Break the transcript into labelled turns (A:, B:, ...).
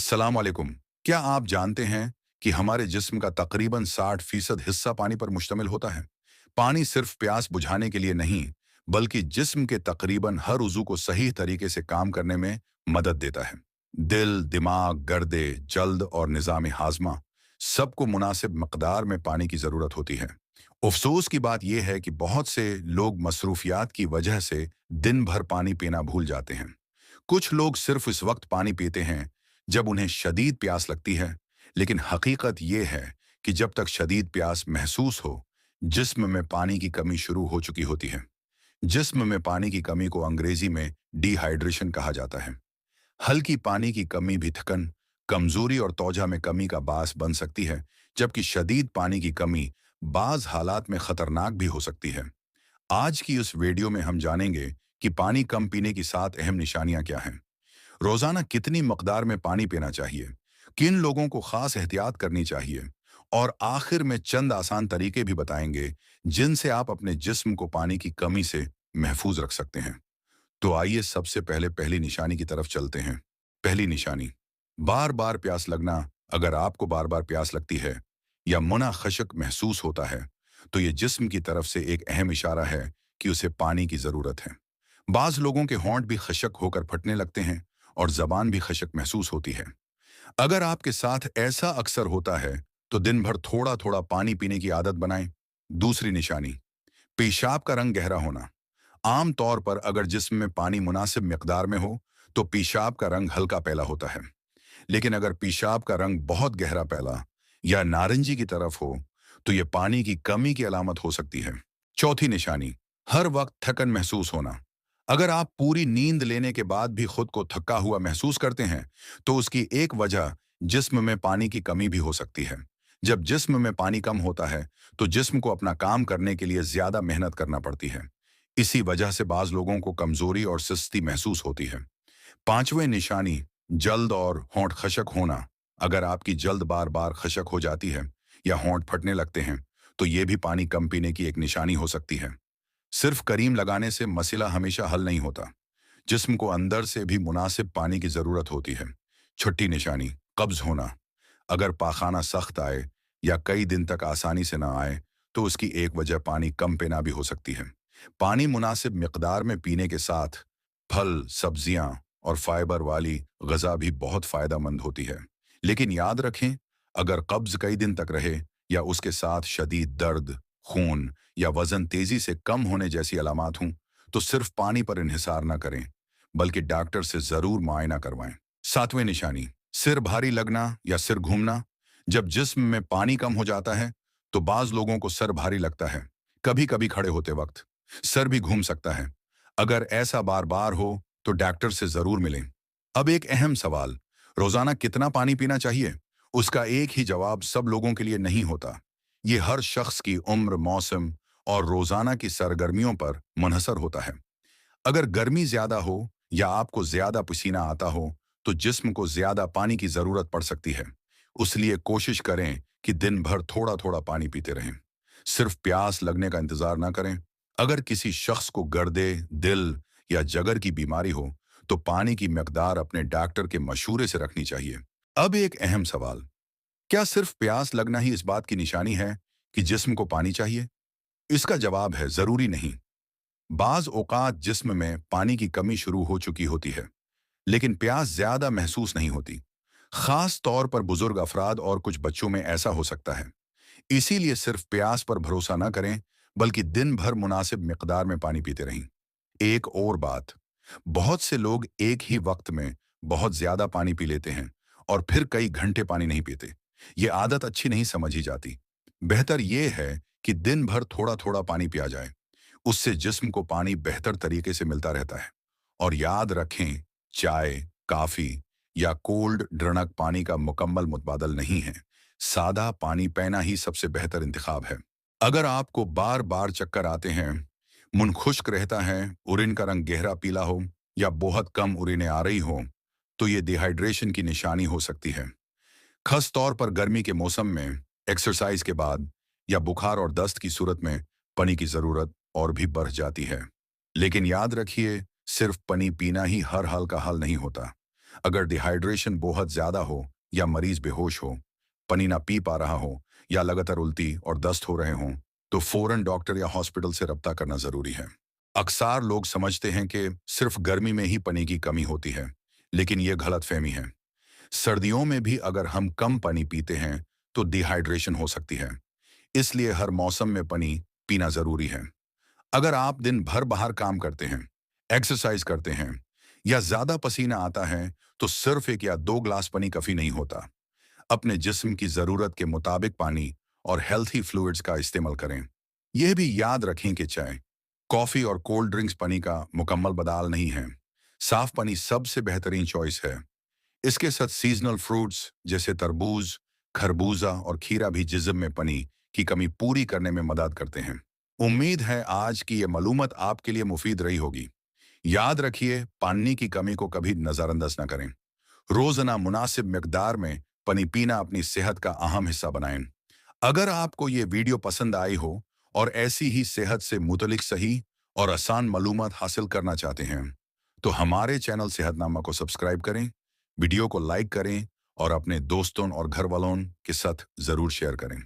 A: अस्सलाम वालेकुम। क्या आप जानते हैं कि हमारे जिस्म का तकरीबन 60% हिस्सा पानी पर मुश्तमिल होता है। पानी सिर्फ प्यास बुझाने के लिए नहीं, बल्कि जिस्म के तकरीबन हर उज़ू को सही तरीके से काम करने में मदद देता है। दिल, दिमाग, गर्दे, जल्द और निज़ाम हाजमा सबको मुनासिब मकदार में पानी की ज़रूरत होती है। अफसोस की बात यह है कि बहुत से लोग मसरूफियात की वजह से दिन भर पानी पीना भूल जाते हैं। कुछ लोग सिर्फ इस वक्त पानी पीते हैं जब उन्हें शदीद प्यास लगती है, लेकिन हकीकत यह है कि जब तक शदीद प्यास महसूस हो, जिस्म में पानी की कमी शुरू हो चुकी होती है। जिस्म में पानी की कमी को अंग्रेजी में डिहाइड्रेशन कहा जाता है। हल्की पानी की कमी भी थकन, कमजोरी और तौजा में कमी का बास बन सकती है, जबकि शदीद पानी की कमी बाज हालात में खतरनाक भी हो सकती है। आज की इस वीडियो में हम जानेंगे कि पानी कम पीने की 7 अहम निशानियां क्या हैं। रोजाना कितनी मकदार में पानी पीना चाहिए, किन लोगों को खास एहतियात करनी चाहिए, और आखिर में चंद आसान तरीके भी बताएंगे जिनसे आप अपने जिस्म को पानी की कमी से महफूज रख सकते हैं। तो आइए सबसे पहले पहली निशानी की तरफ चलते हैं। पहली निशानी, बार बार प्यास लगना। अगर आपको बार बार प्यास लगती है या मुना खशक महसूस होता है, तो ये जिस्म की तरफ से एक अहम इशारा है कि उसे पानी की जरूरत है। बाज लोगों के होंठ भी खशक होकर फटने लगते हैं और जबान भी खशक महसूस होती है। अगर आपके साथ ऐसा अक्सर होता है, तो दिन भर थोड़ा थोड़ा पानी पीने की आदत बनाएं। दूसरी निशानी, पेशाब का रंग गहरा होना। आम तौर पर अगर जिस्म में पानी मुनासिब मिकदार में हो, तो पेशाब का रंग हल्का पीला होता है। लेकिन अगर पेशाब का रंग बहुत गहरा पीला या नारंगी की तरफ हो, तो यह पानी की कमी की अलामत हो सकती है। चौथी निशानी, हर वक्त थकन महसूस होना। अगर आप पूरी नींद लेने के बाद भी खुद को थका हुआ महसूस करते हैं, तो उसकी एक वजह जिस्म में पानी की कमी भी हो सकती है। जब जिस्म में पानी कम होता है, तो जिस्म को अपना काम करने के लिए ज्यादा मेहनत करना पड़ती है। इसी वजह से बाज लोगों को कमजोरी और सुस्ती महसूस होती है। पांचवें निशानी, जल्द और होंठ खशक होना। अगर आपकी जल्द बार बार खशक हो जाती है या होंठ फटने लगते हैं, तो ये भी पानी कम पीने की एक निशानी हो सकती है। सिर्फ करीम लगाने से मसला हमेशा हल नहीं होता। जिस्म को अंदर से भी मुनासिब पानी की जरूरत होती है। छठी निशानी, कब्ज होना। अगर पाखाना सख्त आए या कई दिन तक आसानी से ना आए, तो उसकी एक वजह पानी कम पीना भी हो सकती है। पानी मुनासिब मिकदार में पीने के साथ फल, सब्जियां और फाइबर वाली गज़ा भी बहुत फायदेमंद होती है। लेकिन याद रखें, अगर कब्ज कई दिन तक रहे या उसके साथ शदीद दर्द, खून या वजन तेजी से कम होने जैसी अलामात हों, तो सिर्फ पानी पर इन्हिसार न करें, बल्कि डॉक्टर से जरूर मुआयना करवाएं। सातवें निशानी, सिर भारी लगना या सिर घूमना। जब जिस्म में पानी कम हो जाता है, तो बाज लोगों को सर भारी लगता है। कभी कभी खड़े होते वक्त सर भी घूम सकता है। अगर ऐसा बार बार हो, तो डॉक्टर से जरूर मिलें। अब एक अहम सवाल, रोजाना कितना पानी पीना चाहिए? उसका एक ही जवाब सब लोगों के लिए नहीं होता। ये हर शख्स की उम्र, मौसम और रोजाना की सरगर्मियों पर मुनहसर होता है। अगर गर्मी ज्यादा हो या आपको ज्यादा पसीना आता हो, तो जिस्म को ज्यादा पानी की जरूरत पड़ सकती है। उसलिए कोशिश करें कि दिन भर थोड़ा थोड़ा पानी पीते रहें। सिर्फ प्यास लगने का इंतजार ना करें। अगर किसी शख्स को गर्दे, दिल या जगर की बीमारी हो, तो पानी की मकदार अपने डॉक्टर के मशूरे से रखनी चाहिए। अब एक अहम सवाल, क्या सिर्फ प्यास लगना ही इस बात की निशानी है कि जिस्म को पानी चाहिए? इसका जवाब है जरूरी नहीं। बाज औकात जिस्म में पानी की कमी शुरू हो चुकी होती है, लेकिन प्यास ज्यादा महसूस नहीं होती। खास तौर पर बुजुर्ग अफराद और कुछ बच्चों में ऐसा हो सकता है। इसीलिए सिर्फ प्यास पर भरोसा न करें, बल्कि दिन भर मुनासिब मिकदार में पानी पीते रहें। एक और बात, बहुत से लोग एक ही वक्त में बहुत ज्यादा पानी पी लेते हैं और फिर कई घंटे पानी नहीं पीते। ये आदत अच्छी नहीं समझी जाती। बेहतर यह है कि दिन भर थोड़ा थोड़ा पानी पिया जाए। उससे जिस्म को पानी बेहतर तरीके से मिलता रहता है। और याद रखें, चाय, काफी या कोल्ड ड्रिंक पानी का मुकम्मल मुतबादल नहीं है। सादा पानी पीना ही सबसे बेहतर इंतखाब है। अगर आपको बार बार चक्कर आते हैं, मुंह खुश्क रहता है, उरिन का रंग गहरा पीला हो या बहुत कम उरिनें आ रही हो, तो ये डिहाइड्रेशन की निशानी हो सकती है। खास तौर पर गर्मी के मौसम में एक्सरसाइज के बाद या बुखार और दस्त की सूरत में पानी की जरूरत और भी बढ़ जाती है। लेकिन याद रखिए, सिर्फ पानी पीना ही हर हाल का हल नहीं होता। अगर डिहाइड्रेशन बहुत ज्यादा हो या मरीज बेहोश हो, पानी ना पी पा रहा हो या लगातार उल्टी और दस्त हो रहे हों, तो फौरन डॉक्टर या हॉस्पिटल से रब्ता करना जरूरी है। अक्सर लोग समझते हैं कि सिर्फ गर्मी में ही पानी की कमी होती है, लेकिन ये गलतफहमी है। सर्दियों में भी अगर हम कम पानी पीते हैं, तो डिहाइड्रेशन हो सकती है। इसलिए हर मौसम में पानी पीना जरूरी है। अगर आप दिन भर बाहर काम करते हैं, एक्सरसाइज करते हैं या ज्यादा पसीना आता है, तो सिर्फ 1 या 2 ग्लास पानी काफी नहीं होता। अपने जिस्म की जरूरत के मुताबिक पानी और हेल्थी फ्लूइड्स का इस्तेमाल करें। यह भी याद रखें कि चाय, कॉफी और कोल्ड ड्रिंक्स पानी का मुकम्मल बदल नहीं है। साफ पानी सबसे बेहतरीन चॉइस है। इसके साथ सीजनल फ्रूट्स जैसे तरबूज, खरबूजा और खीरा भी जिस्म में पानी की कमी पूरी करने में मदद करते हैं। उम्मीद है आज की ये मालूमात आपके लिए मुफीद रही होगी। याद रखिए, पानी की कमी को कभी नजरअंदाज न करें। रोजाना मुनासिब मिकदार में पानी पीना अपनी सेहत का अहम हिस्सा बनाएं। अगर आपको ये वीडियो पसंद आई हो और ऐसी ही सेहत से मुतलिक सही और आसान मालूमात हासिल करना चाहते हैं, तो हमारे चैनल सेहतनामा को सब्सक्राइब करें, वीडियो को लाइक करें और अपने दोस्तों और घर वालों के साथ जरूर शेयर करें।